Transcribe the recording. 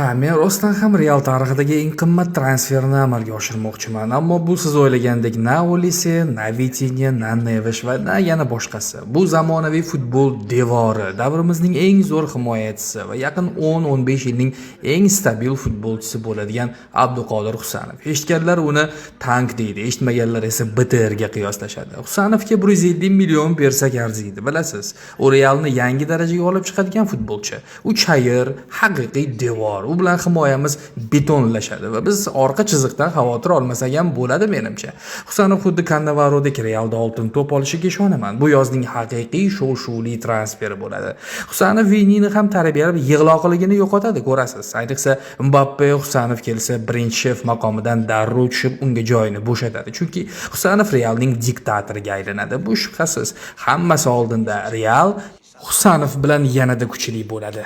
Ha, men rostdan ham Real tarixidagi eng qimmat transferni amalga oshirmoqchiman, ammo bu siz o'ylagandek na Olise, na Vitinha, na Neves va na yana boshqasi. Bu zamonaviy futbol devori, davrimizning eng zo'r himoyachisi va yaqin 10-15 yilning eng stabil futbolchisi bo'ladigan Abduqodir Husanov. Eshitganlar uni tank deydi, eshitmaganlar esa BTR ga qiyoslashadi. Husanovga 150 million bersak arziydi, bilasiz. U Realni yangi darajaga olib chiqadigan futbolchi. U chayir, haqiqiy devor. U bilan himoyamiz betonlashadi va biz orqa chiziqdan xavotir olmasak ham bo'ladi menimcha. Husanov xuddi Cannavarodek Realda oltin to'p olishiga ishonaman. Bu yozning haqiqiy shov-shuvli transferi bo'ladi. Husanov Vinini ham tarbiyalab yig'loqligini yo'qotadi, ko'rasiz. Ayniqsa Mbappe Husanov kelsa, birinchi shef maqomidan darrov tushib unga joyini bo'shatadi. Chunki Husanov Realning diktatoriga aylanadi. Bu shubhasiz. Hammasi oldinda Real Husanov bilan yanada kuchli bo'ladi.